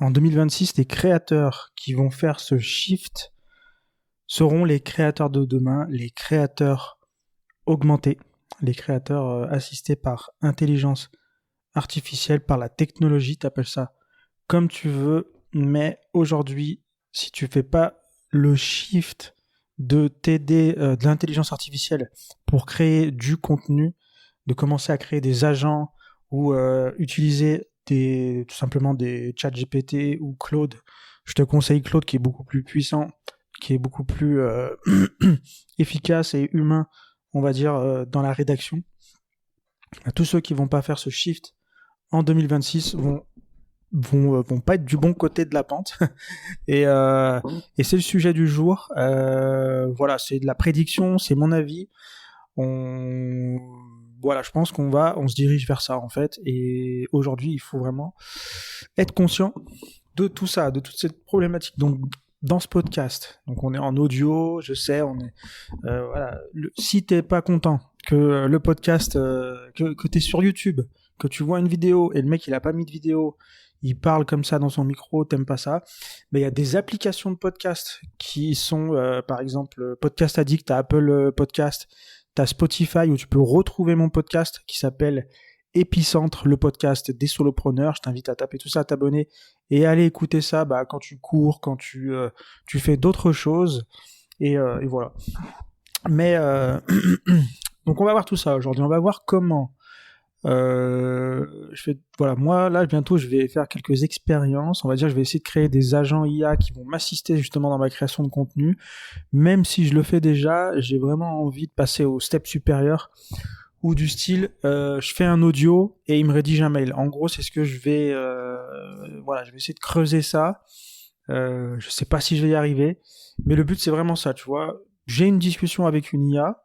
en 2026, les créateurs qui vont faire ce shift seront les créateurs de demain, les créateurs augmentés, les créateurs assistés par intelligence artificielle, par la technologie, t'appelles ça comme tu veux, mais aujourd'hui, si tu fais pas le shift de t'aider de l'intelligence artificielle pour créer du contenu, de commencer à créer des agents ou utiliser tout simplement des chats GPT ou Claude. Je te conseille Claude qui est beaucoup plus puissant, qui est beaucoup plus efficace et humain, on va dire, dans la rédaction. Tous ceux qui vont pas faire ce shift en 2026 vont pas être du bon côté de la pente. et c'est le sujet du jour. Voilà, c'est de la prédiction, c'est mon avis. Voilà, je pense on se dirige vers ça en fait. Et aujourd'hui, il faut vraiment être conscient de tout ça, de toute cette problématique. Donc, dans ce podcast, donc on est en audio, je sais, on est voilà. Si t'es pas content que le podcast, que t'es sur YouTube, que tu vois une vidéo et le mec il a pas mis de vidéo, il parle comme ça dans son micro, t'aimes pas ça, mais il y a des applications de podcast qui sont, par exemple, Podcast Addict, t'as Apple Podcast, t'as Spotify où tu peux retrouver mon podcast qui s'appelle Épicentre, le podcast des solopreneurs. Je t'invite à taper tout ça, à t'abonner et aller écouter ça quand tu cours, quand tu fais d'autres choses et voilà. Mais donc on va voir tout ça aujourd'hui. On va voir comment voilà, moi là bientôt je vais faire quelques expériences. On va dire je vais essayer de créer des agents IA qui vont m'assister justement dans ma création de contenu. Même si je le fais déjà, j'ai vraiment envie de passer au step supérieur ou du style je fais un audio et il me rédige un mail. En gros, c'est ce que je vais voilà, je vais essayer de creuser ça. Je sais pas si je vais y arriver, mais le but c'est vraiment ça, tu vois. J'ai une discussion avec une IA,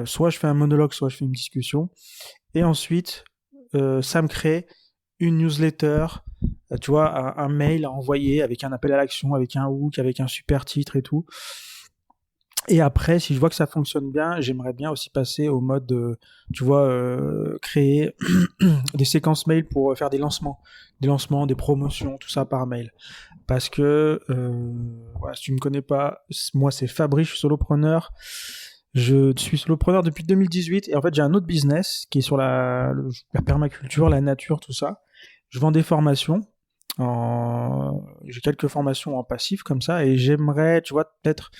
soit je fais un monologue, soit je fais une discussion, et ensuite ça me crée une newsletter, tu vois, un mail à envoyer avec un appel à l'action, avec un hook, avec un super titre et tout. Et après, si je vois que ça fonctionne bien, j'aimerais bien aussi passer au mode, tu vois, créer des séquences mail pour faire des lancements, des promotions, tout ça par mail. Parce que, voilà, si tu me connais pas, moi c'est Fabrice, je suis solopreneur. Je suis solopreneur depuis 2018 et en fait j'ai un autre business qui est sur la permaculture, la nature, tout ça. Je vends des formations. J'ai quelques formations en passif comme ça et j'aimerais, tu vois, peut-être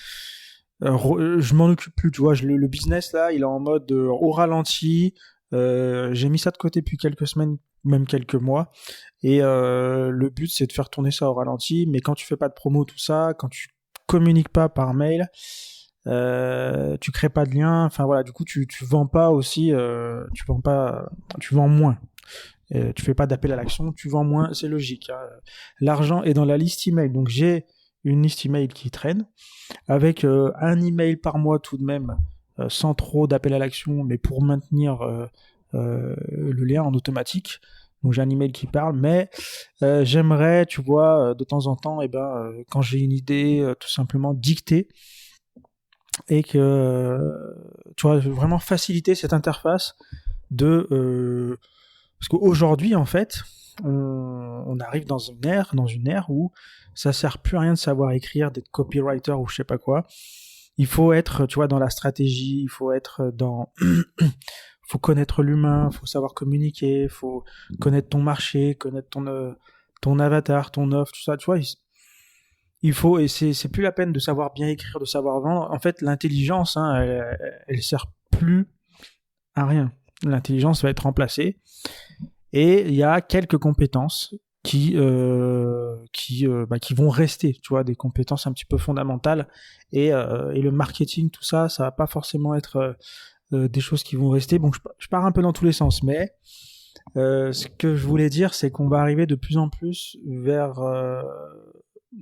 je m'en occupe plus, tu vois, le business là, il est en mode au ralenti. J'ai mis ça de côté depuis quelques semaines, même quelques mois. Et le but, c'est de faire tourner ça au ralenti. Mais quand tu fais pas de promo, tout ça, quand tu communiques pas par mail, tu crées pas de lien. Enfin voilà, du coup, tu vends pas aussi, tu vends moins. Tu fais pas d'appel à l'action, tu vends moins, c'est logique. Hein. L'argent est dans la liste email, donc j'ai une liste email qui traîne avec un email par mois tout de même, sans trop d'appel à l'action, mais pour maintenir le lien en automatique. Donc j'ai un email qui parle, mais j'aimerais, tu vois, de temps en temps, quand j'ai une idée, tout simplement dicter et que, tu vois, vraiment faciliter cette interface de parce qu'aujourd'hui, en fait, on arrive dans une ère où ça sert plus à rien de savoir écrire, d'être copywriter ou je sais pas quoi. Il faut être, tu vois, dans la stratégie, il faut être dans, faut connaître l'humain, faut savoir communiquer, faut connaître ton marché, connaître ton avatar, ton offre, tout ça, tu vois. Il faut, et c'est plus la peine de savoir bien écrire, de savoir vendre. En fait, l'intelligence, hein, elle sert plus à rien. L'intelligence va être remplacée. Et il y a quelques compétences qui vont rester, tu vois, des compétences un petit peu fondamentales. Et le marketing, tout ça, ça va pas forcément être des choses qui vont rester. Bon, je pars un peu dans tous les sens, mais ce que je voulais dire, c'est qu'on va arriver de plus en plus vers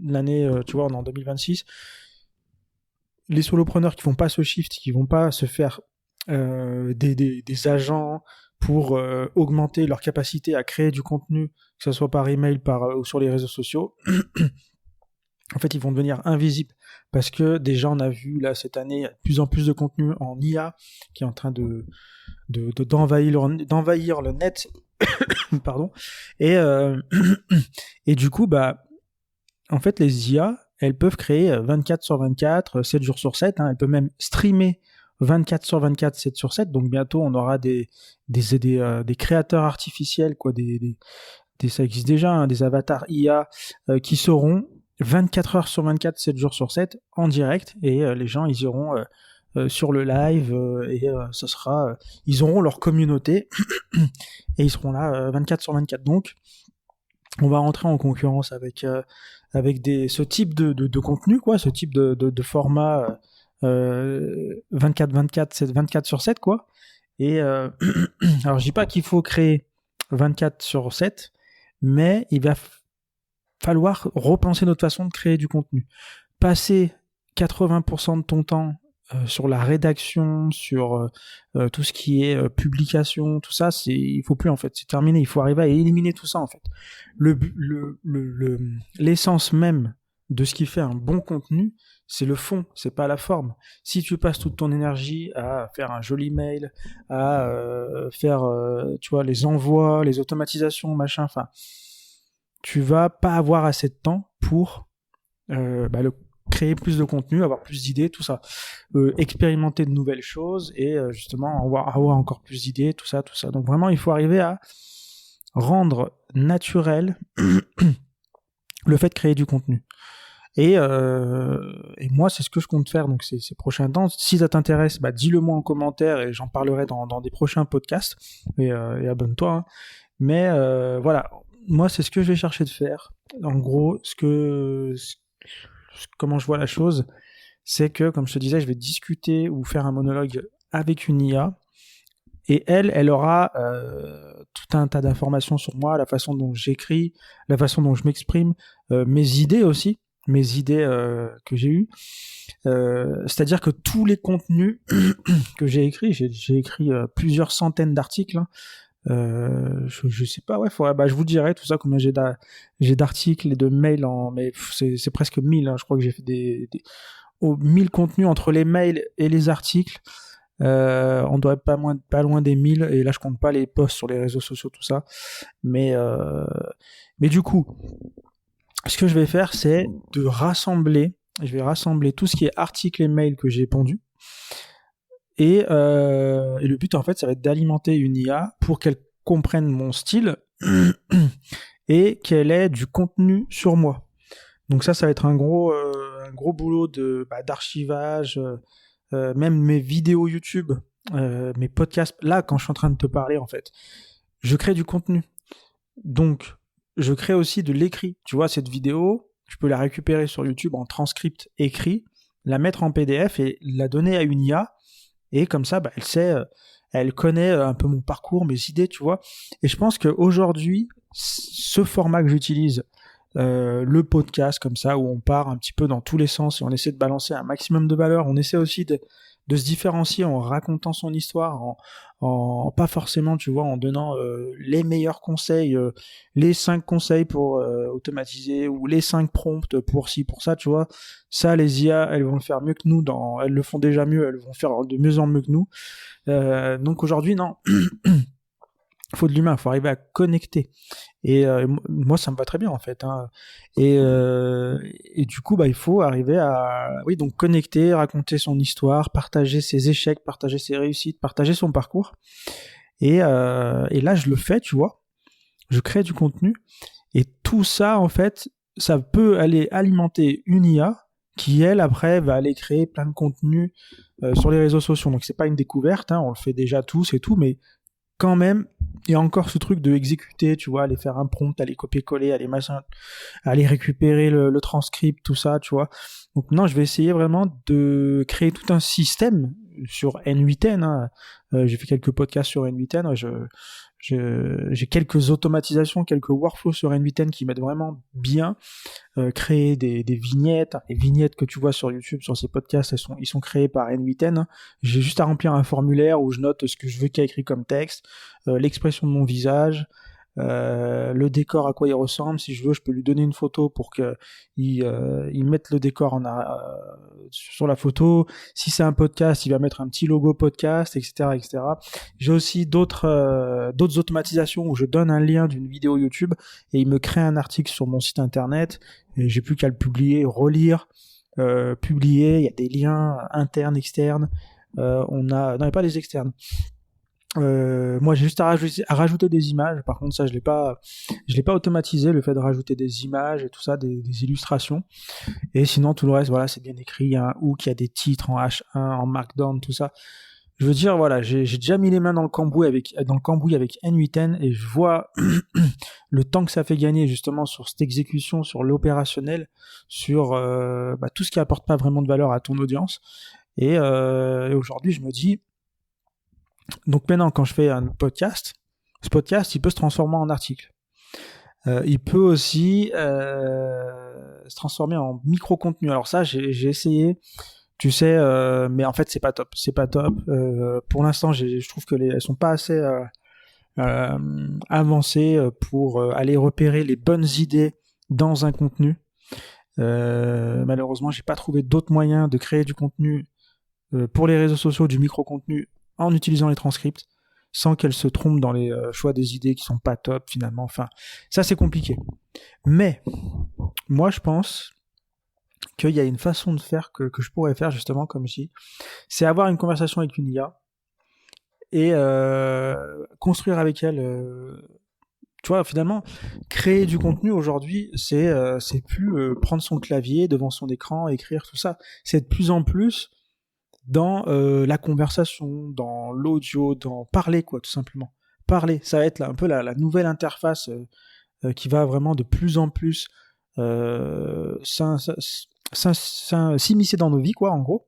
l'année, tu vois, on est en 2026. Les solopreneurs qui font pas ce shift, qui vont pas se faire des agents pour augmenter leur capacité à créer du contenu, que ce soit par email, ou sur les réseaux sociaux, en fait, ils vont devenir invisibles. Parce que déjà, on a vu, là, cette année, de plus en plus de contenu en IA qui est en train d'envahir le net. Pardon. Et, et du coup, bah, en fait, les IA, elles peuvent créer 24 sur 24, 7 jours sur 7. Elles peuvent même streamer 24 sur 24, 7 sur 7. Donc bientôt, on aura des créateurs artificiels, quoi, ça existe déjà, hein, des avatars IA qui seront 24 heures sur 24, 7 jours sur 7 en direct. Et les gens, ils iront sur le live et ce sera, ils auront leur communauté et ils seront là 24 sur 24. Donc, on va rentrer en concurrence avec ce type de contenu, quoi, ce type de format 24-24, 24 sur 7, quoi. Et alors, je dis pas qu'il faut créer 24 sur 7, mais il va falloir repenser notre façon de créer du contenu. Passer 80% de ton temps sur la rédaction, sur tout ce qui est publication, tout ça, il faut plus en fait, c'est terminé. Il faut arriver à éliminer tout ça en fait. L'essence même de ce qui fait un bon contenu, c'est le fond, c'est pas la forme. Si tu passes toute ton énergie à faire un joli mail, à faire, tu vois, les envois, les automatisations, machin, enfin, tu vas pas avoir assez de temps pour créer plus de contenu, avoir plus d'idées, tout ça, expérimenter de nouvelles choses et justement avoir encore plus d'idées, tout ça. Donc vraiment, il faut arriver à rendre naturel le fait de créer du contenu. Et moi, c'est ce que je compte faire donc ces prochains temps. Si ça t'intéresse, bah, dis-le moi en commentaire et j'en parlerai dans des prochains podcasts. Et abonne-toi. Hein. Mais voilà, moi, c'est ce que je vais chercher de faire. En gros, comment je vois la chose, c'est que, comme je te disais, je vais discuter ou faire un monologue avec une IA. Et elle aura tout un tas d'informations sur moi, la façon dont j'écris, la façon dont je m'exprime, mes idées aussi, mes idées que j'ai eues. C'est-à-dire que tous les contenus que j'ai écrits, j'ai écrit plusieurs centaines d'articles. Hein. Je sais pas, ouais, je vous dirai tout ça, combien j'ai d'articles et de mails, mais c'est presque 1000. Hein. Je crois que j'ai fait 1000 contenus entre les mails et les articles. On doit être pas loin des 1000, et là je compte pas les posts sur les réseaux sociaux, tout ça. Mais du coup, ce que je vais faire, c'est je vais rassembler tout ce qui est articles et mails que j'ai pondus. Et le but, en fait, ça va être d'alimenter une IA pour qu'elle comprenne mon style et qu'elle ait du contenu sur moi. Donc ça va être un gros boulot d'archivage, même mes vidéos YouTube, mes podcasts. Là, quand je suis en train de te parler, en fait, je crée du contenu. Donc, je crée aussi de l'écrit. Tu vois, cette vidéo, je peux la récupérer sur YouTube en transcript écrit, la mettre en PDF et la donner à une IA. Et comme ça, elle sait, elle connaît un peu mon parcours, mes idées, tu vois. Et je pense qu'aujourd'hui, ce format que j'utilise, le podcast comme ça, où on part un petit peu dans tous les sens et on essaie de balancer un maximum de valeur, on essaie aussi de se différencier en racontant son histoire, en pas forcément, tu vois, en donnant les meilleurs conseils, les 5 conseils pour automatiser, ou les 5 prompts pour ci, pour ça, tu vois. Ça, les IA, elles vont le faire mieux que nous, elles le font déjà mieux, elles vont faire de mieux en mieux que nous. Donc aujourd'hui, non. Il faut de l'humain, il faut arriver à connecter. Et moi, ça me va très bien, en fait. Hein. Et du coup, il faut arriver à donc connecter, raconter son histoire, partager ses échecs, partager ses réussites, partager son parcours. Et là, je le fais, tu vois. Je crée du contenu. Et tout ça, en fait, ça peut aller alimenter une IA qui, elle, après, va aller créer plein de contenus sur les réseaux sociaux. Donc, c'est pas une découverte, hein, on le fait déjà tous et tout, mais quand même, il y a encore ce truc de exécuter, tu vois, aller faire un prompt, aller copier-coller, aller récupérer le transcript, tout ça, tu vois. Donc non, je vais essayer vraiment de créer tout un système sur N8N. Hein. J'ai fait quelques podcasts sur N8N. J'ai quelques automatisations, quelques workflows sur N8N qui m'aident vraiment bien. Créer des vignettes. Les vignettes que tu vois sur YouTube, sur ces podcasts, ils sont créés par N8N. Hein. J'ai juste à remplir un formulaire où je note ce que je veux qu'il y ait écrit comme texte, l'expression de mon visage, le décor à quoi il ressemble. Si je veux, je peux lui donner une photo pour que il mette le décor sur la photo. Si c'est un podcast, il va mettre un petit logo podcast, etc., etc. J'ai aussi d'autres automatisations où je donne un lien d'une vidéo YouTube et il me crée un article sur mon site internet et j'ai plus qu'à le publier, relire, publier. Il y a des liens internes, externes. Non, il n'y a pas les externes. Moi, j'ai juste à rajouter des images. Par contre, ça, je l'ai pas automatisé, le fait de rajouter des images et tout ça, des illustrations. Et sinon, tout le reste, voilà, c'est bien écrit. Il y a un hook, il y a des titres en H1, en Markdown, tout ça. Je veux dire, voilà, j'ai déjà mis les mains dans le cambouis avec N8N et je vois le temps que ça fait gagner justement sur cette exécution, sur l'opérationnel, sur tout ce qui apporte pas vraiment de valeur à ton audience. Et aujourd'hui, je me dis, donc maintenant, quand je fais un podcast, ce podcast, il peut se transformer en article. Il peut aussi se transformer en micro-contenu. Alors ça, j'ai essayé, tu sais, mais en fait, c'est pas top. C'est pas top. Pour l'instant, je trouve que elles sont pas assez avancées pour aller repérer les bonnes idées dans un contenu. Malheureusement, j'ai pas trouvé d'autres moyens de créer du contenu pour les réseaux sociaux, du micro-contenu en utilisant les transcripts, sans qu'elles se trompent dans les choix des idées qui sont pas top finalement. Enfin, ça c'est compliqué. Mais moi je pense qu'il y a une façon de faire que je pourrais faire justement comme ici, c'est avoir une conversation avec une IA et construire avec elle. Tu vois, finalement, créer du contenu aujourd'hui, c'est plus prendre son clavier devant son écran, écrire tout ça. C'est de plus en plus dans la conversation, dans l'audio, dans parler, quoi, tout simplement. Parler, ça va être un peu la nouvelle interface qui va vraiment de plus en plus s'immiscer dans nos vies, quoi, en gros.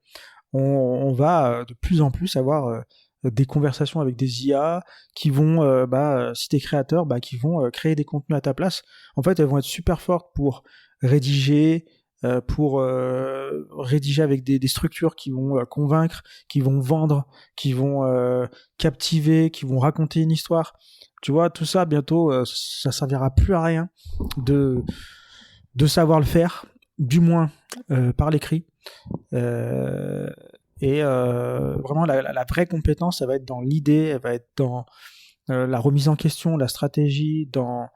On va de plus en plus avoir des conversations avec des IA qui vont, si t'es créateur, qui vont créer des contenus à ta place. En fait, elles vont être super fortes pour rédiger, rédiger avec des structures qui vont convaincre, qui vont vendre, qui vont captiver, qui vont raconter une histoire. Tu vois, tout ça, bientôt, ça servira plus à rien de savoir le faire, du moins par l'écrit. Vraiment, la vraie compétence, ça va être dans l'idée, elle va être dans la remise en question, la stratégie, dans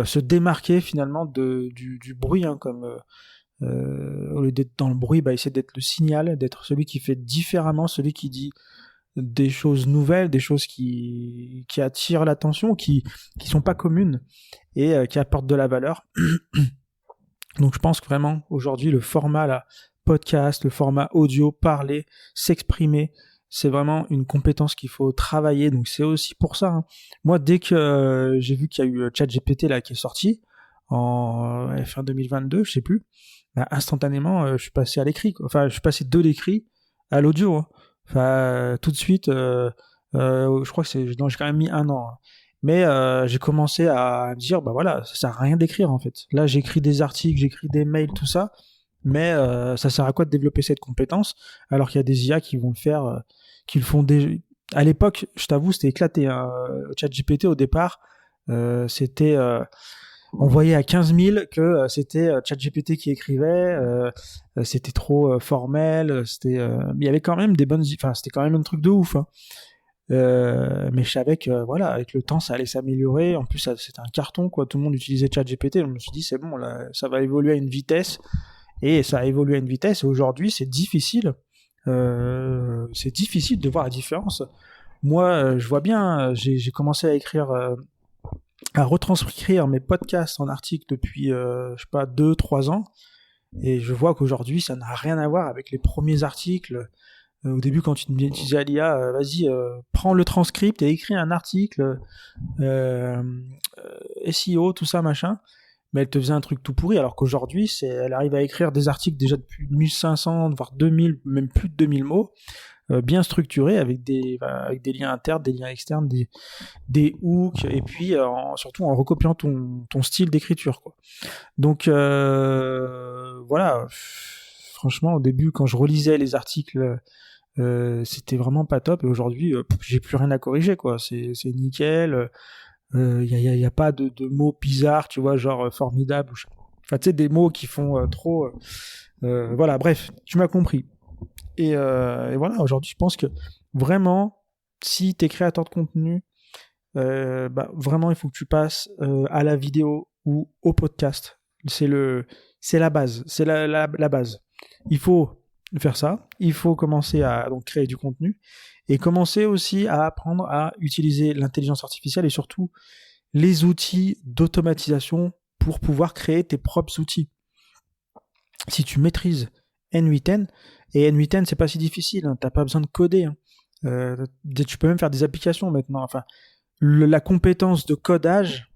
se démarquer finalement du bruit, hein, comme au lieu d'être dans le bruit, essayer d'être le signal, d'être celui qui fait différemment, celui qui dit des choses nouvelles, des choses qui attirent l'attention, qui sont pas communes et qui apportent de la valeur. Donc je pense que vraiment aujourd'hui le format là, podcast, le format audio, parler, s'exprimer, c'est vraiment une compétence qu'il faut travailler. Donc c'est aussi pour ça, hein. Moi, dès que j'ai vu qu'il y a eu ChatGPT là qui est sorti en fin 2022, je sais plus, instantanément je suis passé à l'écrit, quoi. Enfin je suis passé de l'écrit à l'audio, hein. Enfin tout de suite, je crois que j'ai quand même mis 1 an, hein. Mais j'ai commencé à me dire, voilà, ça sert à rien d'écrire en fait. Là, j'écris des articles, j'écris des mails, tout ça, mais ça sert à quoi de développer cette compétence alors qu'il y a des IA qui vont le faire, qui le font déjà. À l'époque, je t'avoue, c'était éclaté, hein. ChatGPT au départ, c'était on voyait à 15 000 que c'était ChatGPT qui écrivait, c'était trop formel, mais il y avait quand même des bonnes, enfin c'était quand même un truc de ouf, hein. Mais je savais que voilà, avec le temps ça allait s'améliorer. En plus c'était un carton, quoi, tout le monde utilisait ChatGPT. Je me suis dit c'est bon, là ça va évoluer à une vitesse, et ça a évolué à une vitesse, et aujourd'hui c'est difficile de voir la différence. Moi je vois bien, j'ai commencé à écrire, à retranscrire mes podcasts en articles depuis je sais pas 2-3 ans, et je vois qu'aujourd'hui ça n'a rien à voir avec les premiers articles. Au début, quand tu disais à l'IA, vas-y, prends le transcript et écris un article, SEO, tout ça, machin, mais elle te faisait un truc tout pourri, alors qu'aujourd'hui, elle arrive à écrire des articles déjà de plus de 1500, voire 2000, même plus de 2000 mots, bien structurés, avec des liens internes, des liens externes, des hooks, et puis surtout en recopiant ton style d'écriture, quoi. Donc, voilà, franchement, au début, quand je relisais les articles, c'était vraiment pas top, et aujourd'hui j'ai plus rien à corriger, quoi. C'est nickel. y a pas de mots bizarres, tu vois, genre formidable. Enfin, tu sais, des mots qui font trop. Voilà, bref, tu m'as compris. Et voilà, aujourd'hui, je pense que vraiment, si tu es créateur de contenu, vraiment, il faut que tu passes à la vidéo ou au podcast. C'est la base. C'est la base. Il faut faire ça. Il faut commencer à donc, créer du contenu et commencer aussi à apprendre à utiliser l'intelligence artificielle et surtout les outils d'automatisation pour pouvoir créer tes propres outils. Si tu maîtrises N8N, et N8N, c'est pas si difficile, hein, t'as pas besoin de coder. Hein. Tu peux même faire des applications maintenant. Enfin, la compétence de codage,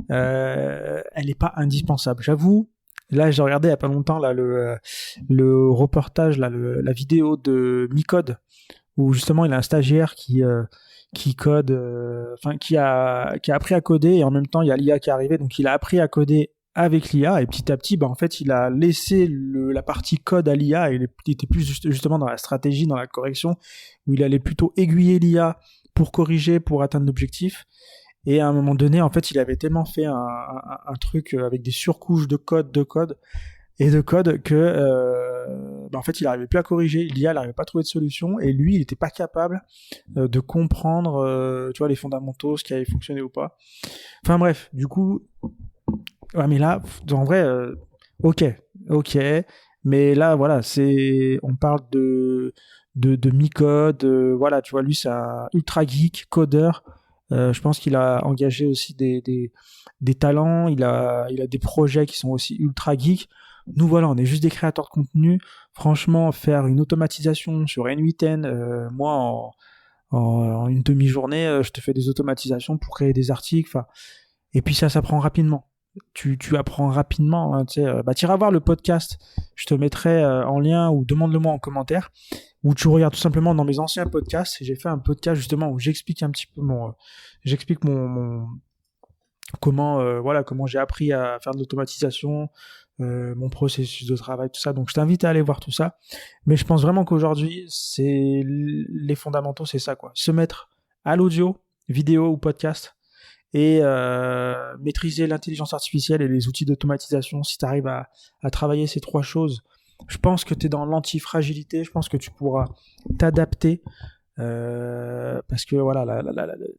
elle n'est pas indispensable. J'avoue, là, j'ai regardé il n'y a pas longtemps là, le reportage, là, la vidéo de Micode, où justement il a un stagiaire qui code, qui a appris à coder, et en même temps il y a l'IA qui est arrivée, donc il a appris à coder avec l'IA, et petit à petit, en fait, il a laissé la partie code à l'IA, et il était plus justement dans la stratégie, dans la correction, où il allait plutôt aiguiller l'IA pour corriger, pour atteindre l'objectif. Et à un moment donné, en fait, il avait tellement fait un truc avec des surcouches de code que en fait, il n'arrivait plus à corriger. L'IA n'arrivait pas à trouver de solution, et lui, il n'était pas capable de comprendre, tu vois, les fondamentaux, ce qui avait fonctionné ou pas. Enfin bref, du coup, ouais, mais là, en vrai, ok, mais là, voilà, on parle de Micode, voilà, tu vois, lui, c'est un ultra geek, codeur. Je pense qu'il a engagé aussi des talents, il a des projets qui sont aussi ultra geeks. Nous, voilà, on est juste des créateurs de contenu. Franchement, faire une automatisation sur N8N, moi, en une demi-journée, je te fais des automatisations pour créer des articles. Enfin, et puis ça s'apprend rapidement. Tu apprends rapidement. Hein, tu iras voir le podcast. Je te mettrai en lien ou demande-le-moi en commentaire. Ou tu regardes tout simplement dans mes anciens podcasts. J'ai fait un podcast justement où j'explique un petit peu comment j'ai appris à faire de l'automatisation, mon processus de travail, tout ça. Donc je t'invite à aller voir tout ça. Mais je pense vraiment qu'aujourd'hui, les fondamentaux, c'est ça, quoi. Se mettre à l'audio, vidéo ou podcast, et maîtriser l'intelligence artificielle et les outils d'automatisation. Si tu arrives à travailler ces trois choses, je pense que tu es dans l'antifragilité, je pense que tu pourras t'adapter, parce que voilà,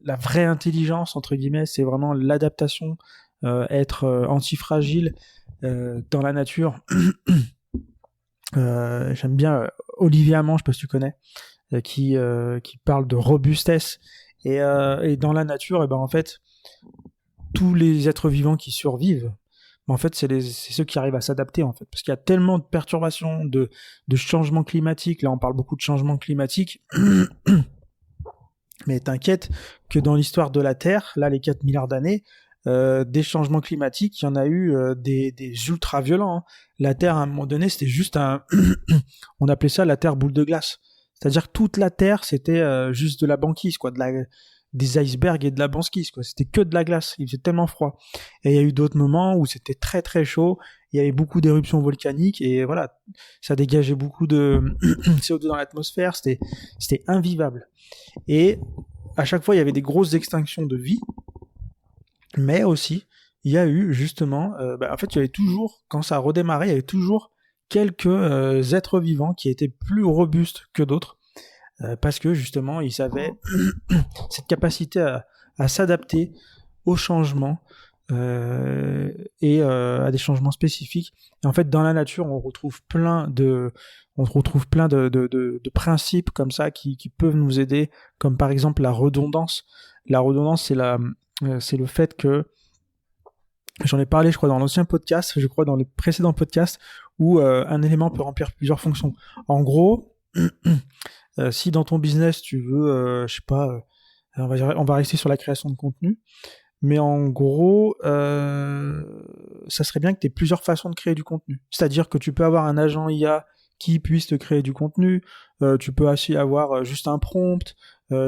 la vraie intelligence, entre guillemets, c'est vraiment l'adaptation, être antifragile dans la nature. J'aime bien Olivier Amand, je sais pas si tu connais, qui parle de robustesse, et dans la nature, en fait, tous les êtres vivants qui survivent, en fait, c'est ceux qui arrivent à s'adapter, en fait, parce qu'il y a tellement de perturbations, de changements climatiques. Là, on parle beaucoup de changements climatiques, mais t'inquiète que dans l'histoire de la Terre, là, les 4 milliards d'années, des changements climatiques, il y en a eu des ultra violents. Hein. La Terre, à un moment donné, c'était juste on appelait ça la Terre boule de glace. C'est-à-dire que toute la Terre, c'était juste de la banquise, quoi, des icebergs et de la banquise, quoi. C'était que de la glace. Il faisait tellement froid. Et il y a eu d'autres moments où c'était très très chaud. Il y avait beaucoup d'éruptions volcaniques, et voilà, ça dégageait beaucoup de CO2 dans l'atmosphère. C'était invivable. Et à chaque fois, il y avait des grosses extinctions de vie. Mais aussi, il y a eu justement, en fait, il y avait toujours, quand ça a redémarré, il y avait toujours quelques êtres vivants qui étaient plus robustes que d'autres, parce que justement, ils avaient cette capacité à s'adapter aux changements et à des changements spécifiques. Et en fait, dans la nature, on retrouve plein de principes comme ça qui peuvent nous aider, comme par exemple la redondance. La redondance, c'est le fait que, j'en ai parlé, je crois, dans l'ancien podcast, je crois dans le précédent podcast, où un élément peut remplir plusieurs fonctions. En gros, si dans ton business, tu veux, je sais pas, on va rester sur la création de contenu, mais en gros, ça serait bien que tu aies plusieurs façons de créer du contenu. C'est-à-dire que tu peux avoir un agent IA qui puisse te créer du contenu, tu peux aussi avoir juste un prompt,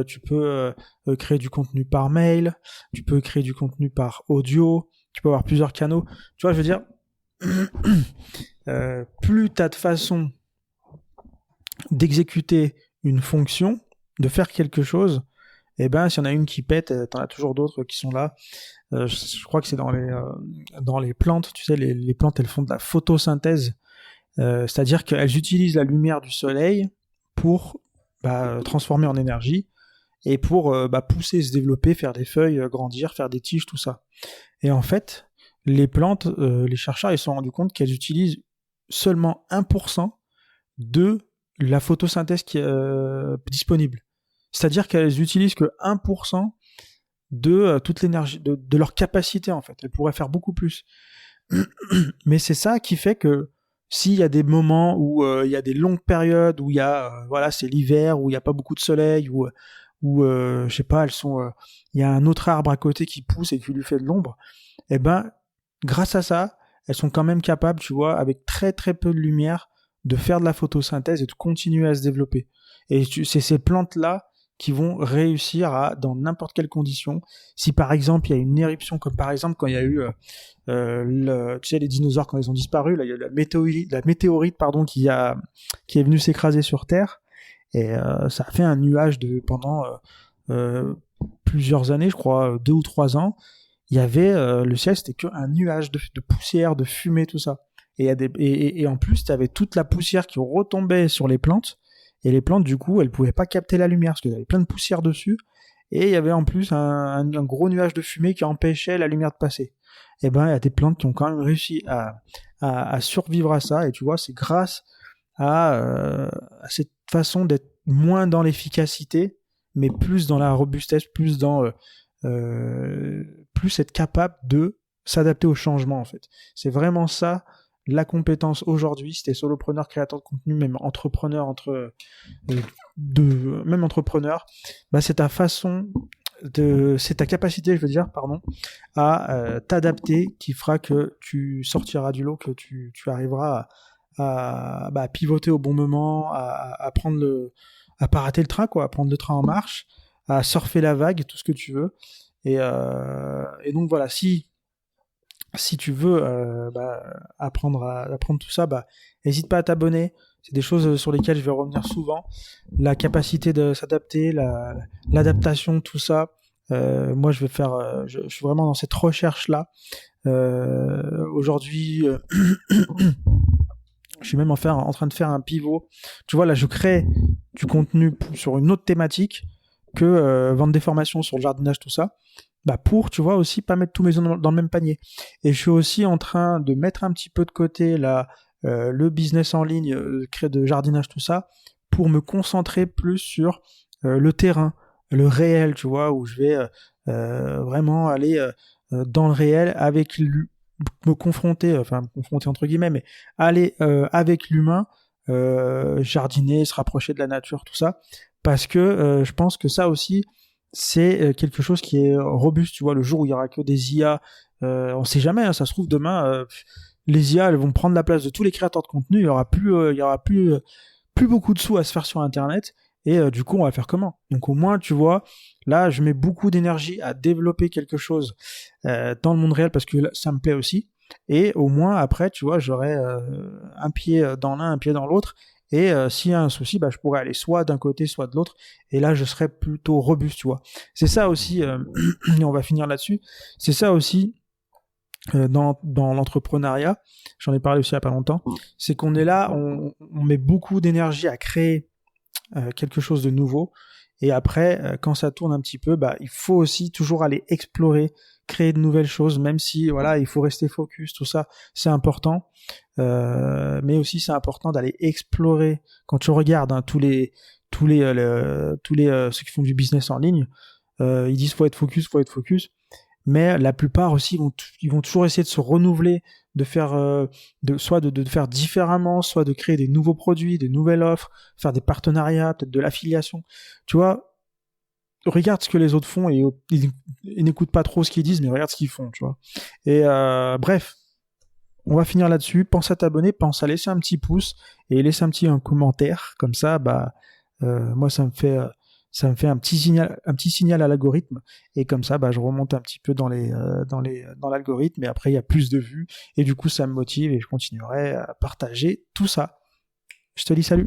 tu peux créer du contenu par mail, tu peux créer du contenu par audio, tu peux avoir plusieurs canaux. Tu vois, je veux dire, plus tu as de façons d'exécuter une fonction, de faire quelque chose, Et ben, s'il y en a une qui pète, t'en as toujours d'autres qui sont là. Je crois que c'est dans les plantes, tu sais, les plantes, elles font de la photosynthèse, c'est-à-dire qu'elles utilisent la lumière du soleil pour transformer en énergie et pour pousser, se développer, faire des feuilles, grandir, faire des tiges, tout ça. Et en fait, les plantes, les chercheurs, ils se sont rendus compte qu'elles utilisent seulement 1% de la photosynthèse qui est disponible. C'est-à-dire qu'elles utilisent que 1% de toute l'énergie, de leur capacité en fait. Elles pourraient faire beaucoup plus. Mais c'est ça qui fait que s'il y a des moments où il y a des longues périodes où il y a c'est l'hiver, où il n'y a pas beaucoup de soleil, où je sais pas, il y a un autre arbre à côté qui pousse et qui lui fait de l'ombre, et ben grâce à ça, elles sont quand même capables, tu vois, avec très très peu de lumière, de faire de la photosynthèse et de continuer à se développer. Et c'est ces plantes-là qui vont réussir dans n'importe quelle condition. Si par exemple il y a une éruption, comme par exemple quand il y a eu tu sais, les dinosaures quand ils ont disparu, là il y a eu la météorite qui est venue s'écraser sur Terre, et ça a fait un nuage pendant plusieurs années, je crois 2 ou 3 ans. Il y avait le ciel, c'était qu'un nuage de poussière, de fumée, tout ça. Et en plus, tu avais toute la poussière qui retombait sur les plantes. Et les plantes, du coup, elles pouvaient pas capter la lumière parce qu'il y avait plein de poussière dessus. Et il y avait en plus un gros nuage de fumée qui empêchait la lumière de passer. Et ben, il y a des plantes qui ont quand même réussi à survivre à ça. Et tu vois, c'est grâce à cette façon d'être moins dans l'efficacité, mais plus dans la robustesse, plus être capable de s'adapter au changement, en fait. C'est vraiment ça la compétence aujourd'hui, si t'es solopreneur, créateur de contenu, même entrepreneur, même entrepreneur, c'est ta façon c'est ta capacité, à t'adapter qui fera que tu sortiras du lot, que tu arriveras à pivoter au bon moment, à pas rater le train, quoi, à prendre le train en marche, à surfer la vague, tout ce que tu veux. Et donc voilà, si tu veux apprendre tout ça, n'hésite pas à t'abonner. C'est des choses sur lesquelles je vais revenir souvent. La capacité de s'adapter, l'adaptation, tout ça. Moi, je suis vraiment dans cette recherche-là. Aujourd'hui, je suis même en train de faire un pivot. Tu vois, là, je crée du contenu sur une autre thématique que vendre des formations sur le jardinage, tout ça. Pour, tu vois, aussi pas mettre tous mes œufs dans le même panier. Et je suis aussi en train de mettre un petit peu de côté le business en ligne, de jardinage, tout ça, pour me concentrer plus sur le terrain, le réel, tu vois, où je vais vraiment aller dans le réel me confronter entre guillemets, mais aller avec l'humain, jardiner, se rapprocher de la nature, tout ça, parce que je pense que ça aussi, c'est quelque chose qui est robuste, tu vois. Le jour où il y aura que des IA, on sait jamais, hein, ça se trouve demain les IA, elles vont prendre la place de tous les créateurs de contenu, il y aura plus beaucoup de sous à se faire sur internet, et du coup on va faire comment? Donc au moins, tu vois, là je mets beaucoup d'énergie à développer quelque chose dans le monde réel parce que ça me plaît aussi, et au moins après, tu vois, j'aurai un pied dans l'un, un pied dans l'autre. Et s'il y a un souci, je pourrais aller soit d'un côté, soit de l'autre. Et là, je serais plutôt robuste, tu vois. C'est ça aussi, et on va finir là-dessus, c'est ça aussi dans l'entrepreneuriat, j'en ai parlé aussi il n'y a pas longtemps, c'est qu'on est là, on met beaucoup d'énergie à créer quelque chose de nouveau. Et après, quand ça tourne un petit peu, il faut aussi toujours aller explorer, créer de nouvelles choses, même si il faut rester focus, tout ça, c'est important. Mais aussi c'est important d'aller explorer. Quand tu regardes tous les ceux qui font du business en ligne, ils disent faut être focus, mais la plupart aussi ils vont toujours essayer de se renouveler, de faire soit de faire différemment, soit de créer des nouveaux produits, des nouvelles offres, faire des partenariats, peut-être de l'affiliation. Tu vois, regarde ce que les autres font et n'écoute pas trop ce qu'ils disent, mais regarde ce qu'ils font, tu vois. Et bref, on va finir là-dessus. Pense à t'abonner, pense à laisser un petit pouce et laisser un commentaire, comme ça, moi ça me fait un petit signal à l'algorithme, et comme ça je remonte un petit peu dans l'algorithme, et après il y a plus de vues, et du coup ça me motive et je continuerai à partager tout ça. Je te dis salut.